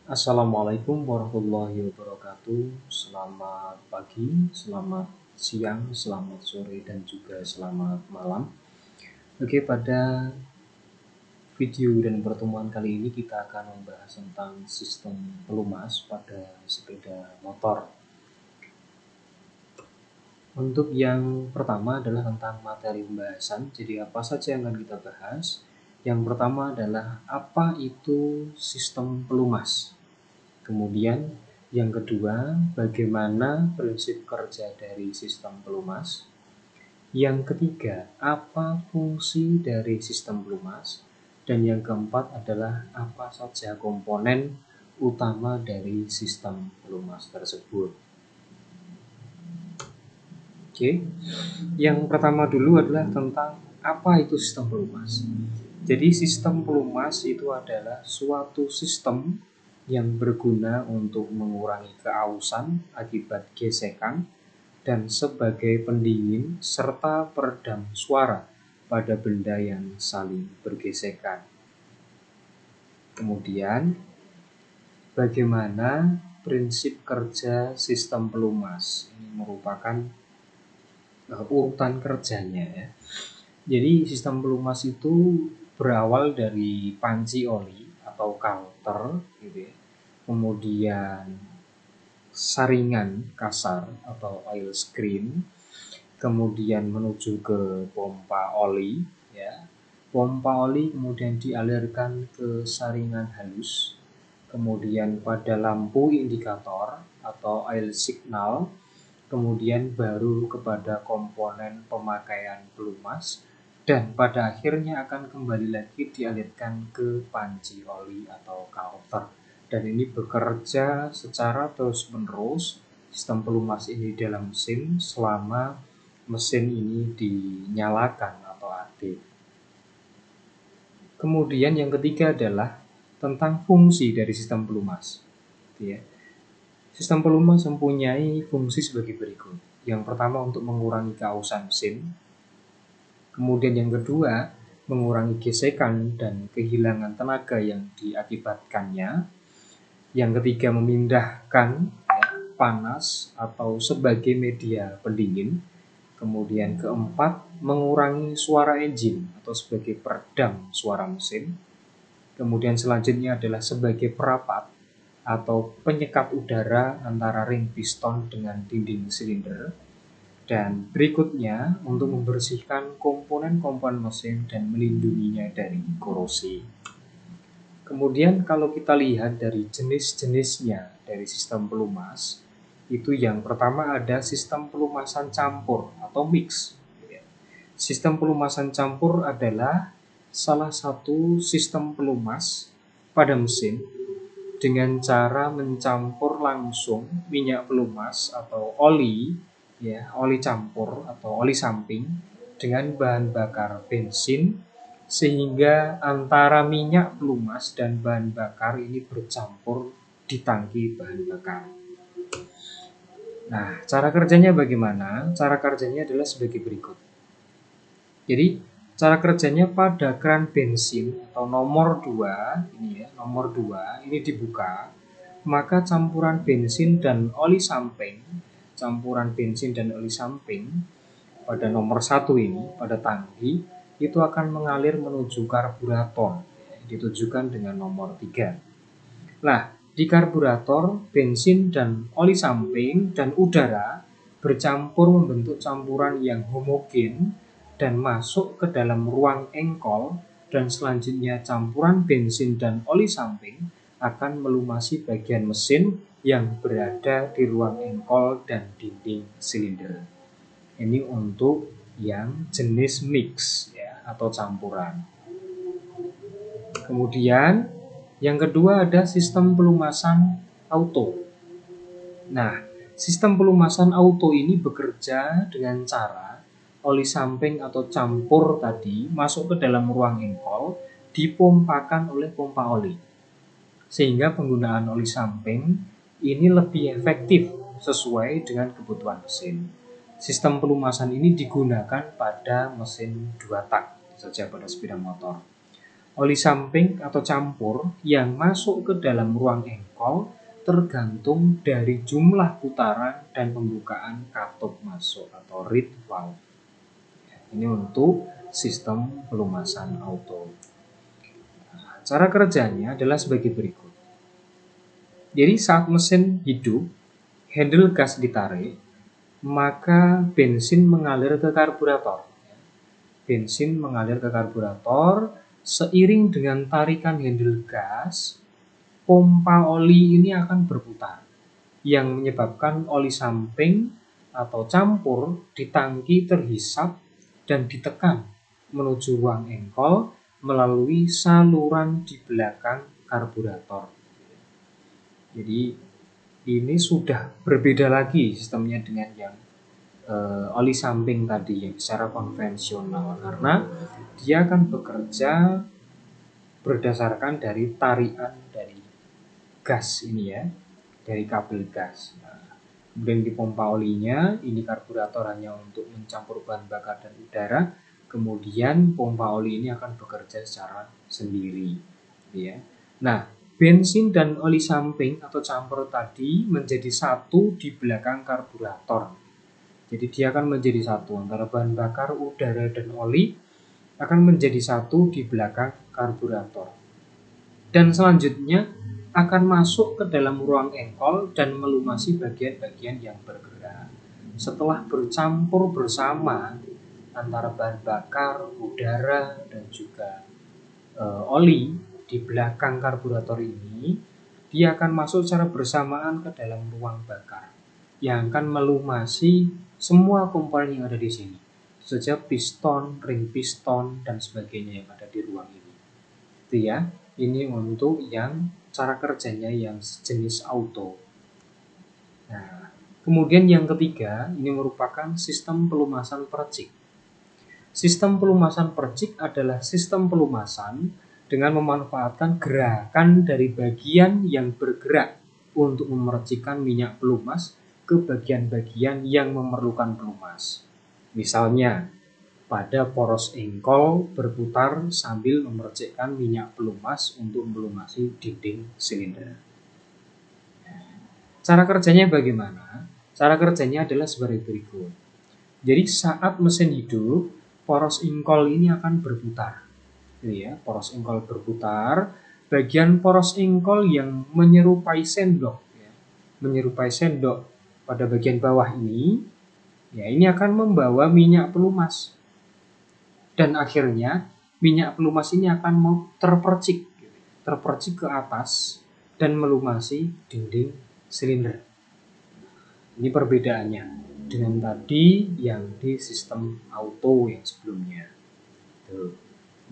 Assalamualaikum warahmatullahi wabarakatuh. Selamat pagi, selamat siang, selamat sore, dan juga selamat malam. Oke, pada video dan pertemuan kali ini kita akan membahas tentang sistem pelumas pada sepeda motor. Untuk yang pertama adalah tentang materi pembahasan. Jadi apa saja yang akan kita bahas? Yang pertama adalah apa itu sistem pelumas. Kemudian yang kedua, bagaimana prinsip kerja dari sistem pelumas. Yang ketiga, apa fungsi dari sistem pelumas. Dan yang keempat adalah apa saja komponen utama dari sistem pelumas tersebut. Oke, yang pertama dulu adalah tentang apa itu sistem pelumas. Jadi sistem pelumas itu adalah suatu sistem yang berguna untuk mengurangi keausan akibat gesekan dan sebagai pendingin serta peredam suara pada benda yang saling bergesekan. Kemudian, bagaimana prinsip kerja sistem pelumas? Ini merupakan urutan kerjanya ya. Jadi sistem pelumas itu berawal dari panci oli atau counter gitu ya. Kemudian saringan kasar atau oil screen, kemudian menuju ke pompa oli ya. Pompa oli kemudian dialirkan ke saringan halus, kemudian pada lampu indikator atau oil signal, kemudian baru kepada komponen pemakaian pelumas, dan pada akhirnya akan kembali lagi dialirkan ke panci oli atau counter. Dan ini bekerja secara terus-menerus sistem pelumas ini dalam mesin selama mesin ini dinyalakan atau aktif. Kemudian yang ketiga adalah tentang fungsi dari sistem pelumas. Sistem pelumas mempunyai fungsi sebagai berikut. Yang pertama untuk mengurangi keausan mesin. Kemudian yang kedua, mengurangi gesekan dan kehilangan tenaga yang diakibatkannya. Yang ketiga, memindahkan panas atau sebagai media pendingin. Kemudian keempat, mengurangi suara engine atau sebagai peredam suara mesin. Kemudian selanjutnya adalah sebagai perapat atau penyekat udara antara ring piston dengan dinding silinder. Dan berikutnya untuk membersihkan komponen-komponen mesin dan melindunginya dari korosi. Kemudian kalau kita lihat dari jenis-jenisnya dari sistem pelumas, itu yang pertama ada sistem pelumasan campur atau mix. Sistem pelumasan campur adalah salah satu sistem pelumas pada mesin dengan cara mencampur langsung minyak pelumas atau oli, oli campur atau oli samping dengan bahan bakar bensin, sehingga antara minyak pelumas dan bahan bakar ini bercampur di tangki bahan bakar. Nah, cara kerjanya bagaimana? Cara kerjanya adalah sebagai berikut. Jadi, cara kerjanya pada keran bensin atau nomor 2 ini dibuka, maka campuran bensin dan oli samping pada nomor 1 ini, pada tangki, itu akan mengalir menuju karburator, ditujukan dengan nomor 3. Nah, di karburator, bensin dan oli samping dan udara bercampur membentuk campuran yang homogen dan masuk ke dalam ruang engkol, dan selanjutnya campuran bensin dan oli samping akan melumasi bagian mesin yang berada di ruang engkol dan dinding silinder. Ini untuk yang jenis mix atau campuran. Kemudian yang kedua ada sistem pelumasan auto. Nah, sistem pelumasan auto ini bekerja dengan cara oli samping atau campur tadi masuk ke dalam ruang engkol, dipompakan oleh pompa oli. Sehingga penggunaan oli samping ini lebih efektif sesuai dengan kebutuhan mesin. Sistem pelumasan ini digunakan pada mesin 2 tak saja pada sepeda motor. Oli samping atau campur yang masuk ke dalam ruang engkol engkol tergantung dari jumlah putaran dan pembukaan katup masuk atau reed valve. Ini untuk sistem pelumasan auto. Cara kerjanya adalah sebagai berikut. Jadi saat mesin hidup, handle gas ditarik, maka bensin mengalir ke karburator. Bensin mengalir ke karburator, seiring dengan tarikan handle gas, pompa oli ini akan berputar, yang menyebabkan oli samping atau campur di tangki terhisap dan ditekan menuju ruang engkol melalui saluran di belakang karburator. Jadi ini sudah berbeda lagi sistemnya dengan yang oli samping tadi yang secara konvensional, karena dia akan bekerja berdasarkan dari tarikan dari gas ini ya, dari kabel gas. Kemudian di pompa olinya, ini karburator hanya untuk mencampur bahan bakar dan udara. Kemudian pompa oli ini akan bekerja secara sendiri, ya. Nah, bensin dan oli samping atau campur tadi menjadi satu di belakang karburator. Jadi dia akan menjadi satu antara bahan bakar, udara, dan oli akan menjadi satu di belakang karburator. Dan selanjutnya akan masuk ke dalam ruang engkol dan melumasi bagian-bagian yang bergerak. Setelah bercampur bersama antara bahan bakar, udara, dan juga oli di belakang karburator ini, dia akan masuk secara bersamaan ke dalam ruang bakar yang akan melumasi semua komponen yang ada di sini, saja piston, ring piston, dan sebagainya yang ada di ruang ini. Itu ya, ini untuk yang cara kerjanya yang jenis auto. Nah, kemudian yang ketiga, ini merupakan sistem pelumasan percik. Sistem pelumasan percik adalah sistem pelumasan dengan memanfaatkan gerakan dari bagian yang bergerak untuk memercikkan minyak pelumas ke bagian-bagian yang memerlukan pelumas. Misalnya, pada poros engkol berputar sambil memercikkan minyak pelumas untuk melumasi dinding silinder. Cara kerjanya bagaimana? Cara kerjanya adalah sebagai berikut. Jadi saat mesin hidup, poros engkol ini akan berputar. Ya, poros engkol berputar. Bagian poros engkol yang menyerupai sendok, menyerupai sendok pada bagian bawah ini, ya ini akan membawa minyak pelumas. Dan akhirnya minyak pelumas ini akan terpercik ke atas dan melumasi dinding silinder. Ini perbedaannya dengan tadi yang di sistem auto yang sebelumnya.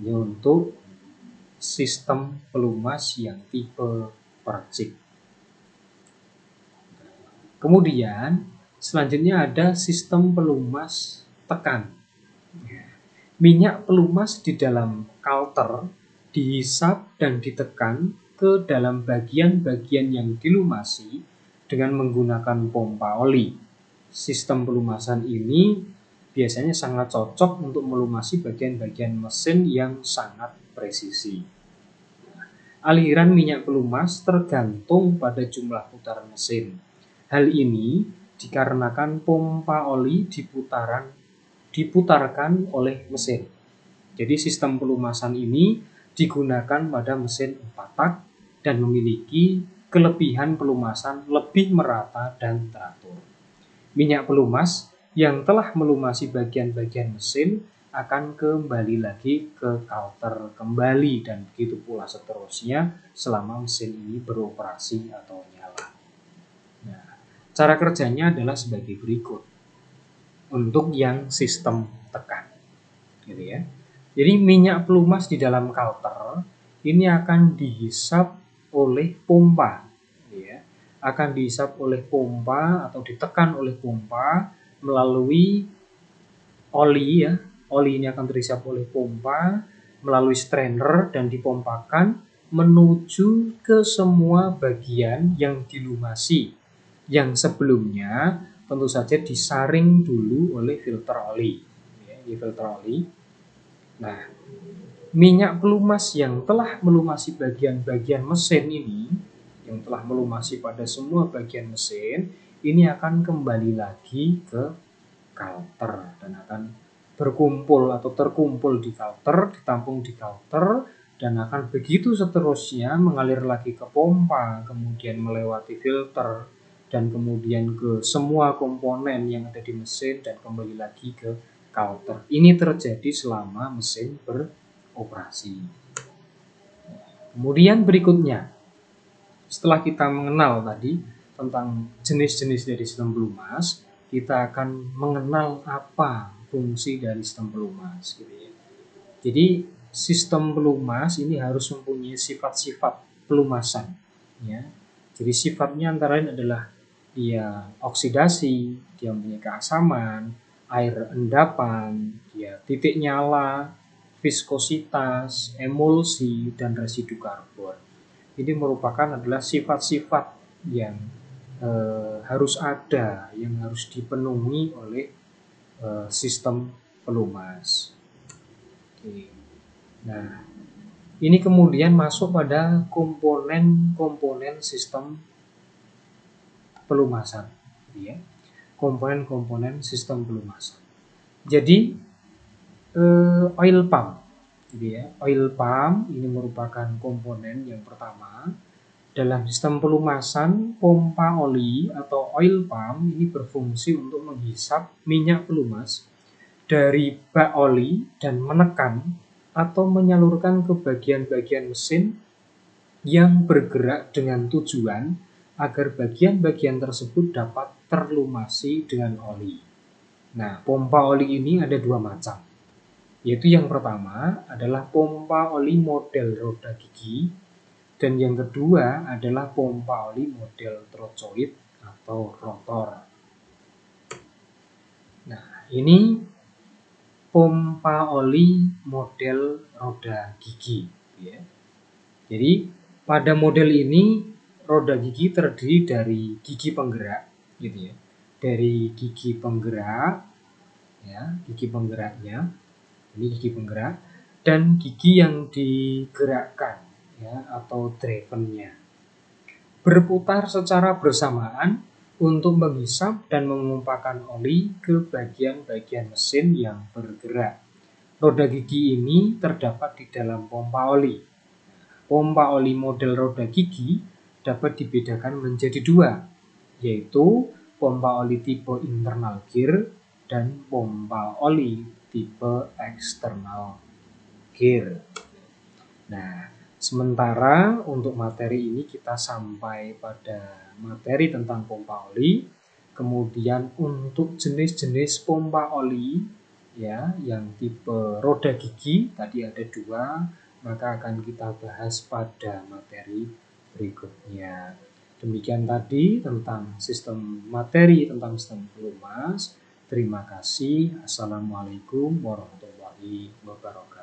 Ini untuk sistem pelumas yang tipe percik. Kemudian selanjutnya ada sistem pelumas tekan. Minyak pelumas di dalam kalter dihisap dan ditekan ke dalam bagian-bagian yang dilumasi dengan menggunakan pompa oli. Sistem pelumasan ini biasanya sangat cocok untuk melumasi bagian-bagian mesin yang sangat presisi. Aliran minyak pelumas tergantung pada jumlah putaran mesin. Hal ini dikarenakan pompa oli diputarkan oleh mesin. Jadi sistem pelumasan ini digunakan pada mesin 4 tak dan memiliki kelebihan pelumasan lebih merata dan teratur. Minyak pelumas yang telah melumasi bagian-bagian mesin akan kembali lagi ke kalter kembali dan begitu pula seterusnya selama mesin ini beroperasi atau nyala. Nah, cara kerjanya adalah sebagai berikut. Untuk yang sistem tekan, gitu ya. Jadi minyak pelumas di dalam kalter ini akan dihisap oleh pompa, ya. Akan dihisap oleh pompa atau ditekan oleh pompa melalui oli, ya. Oli ini akan terhisap oleh pompa melalui strainer dan dipompakan menuju ke semua bagian yang dilumasi, yang sebelumnya tentu saja disaring dulu oleh filter oli. Ya, ini filter oli. Nah, minyak pelumas yang telah melumasi bagian-bagian mesin ini, yang telah melumasi pada semua bagian mesin, ini akan kembali lagi ke kalter dan akan berkumpul atau terkumpul di kalter, ditampung di kalter, dan akan begitu seterusnya mengalir lagi ke pompa, kemudian melewati filter, dan kemudian ke semua komponen yang ada di mesin dan kembali lagi ke kalter. Ini terjadi selama mesin beroperasi. Kemudian berikutnya, setelah kita mengenal tadi tentang jenis-jenis dari sistem pelumas, kita akan mengenal apa fungsi dari sistem pelumas. Gitu ya. Jadi sistem pelumas ini harus mempunyai sifat-sifat pelumasan. Ya. Jadi sifatnya antara lain adalah dia oksidasi, dia mempunyai keasaman, air endapan, dia titik nyala, viskositas, emulsi, dan residu karbon. Ini merupakan adalah sifat-sifat yang harus ada, yang harus dipenuhi oleh sistem pelumas. Oke. Nah, ini kemudian masuk pada komponen-komponen sistem pelumasan, ya. Komponen-komponen sistem pelumasan. Jadi oil pump, gitu ya. Oil pump ini merupakan komponen yang pertama dalam sistem pelumasan. Pompa oli atau oil pump ini berfungsi untuk menghisap minyak pelumas dari bak oli dan menekan atau menyalurkan ke bagian-bagian mesin yang bergerak dengan tujuan agar bagian-bagian tersebut dapat terlumasi dengan oli. Nah, pompa oli ini ada dua macam. Yaitu yang pertama adalah pompa oli model roda gigi, dan yang kedua adalah pompa oli model trochoid atau rotor. Nah, ini pompa oli model roda gigi. Ya. Jadi pada model ini roda gigi terdiri dari gigi penggerak, gitu ya. Dari gigi penggerak, ya, gigi penggeraknya. Ini gigi penggerak dan gigi yang digerakkan, ya, atau drivennya, berputar secara bersamaan untuk menghisap dan mengumpulkan oli ke bagian-bagian mesin yang bergerak. Roda gigi ini terdapat di dalam pompa oli. Pompa oli model roda gigi dapat dibedakan menjadi dua, yaitu pompa oli tipe internal gear dan pompa oli tipe external gear. Nah, sementara untuk materi ini kita sampai pada materi tentang pompa oli. Kemudian untuk jenis-jenis pompa oli, ya, yang tipe roda gigi tadi ada dua, maka akan kita bahas pada materi berikutnya. Demikian tadi tentang materi tentang sistem pelumas. Terima kasih. Assalamualaikum warahmatullahi wabarakatuh.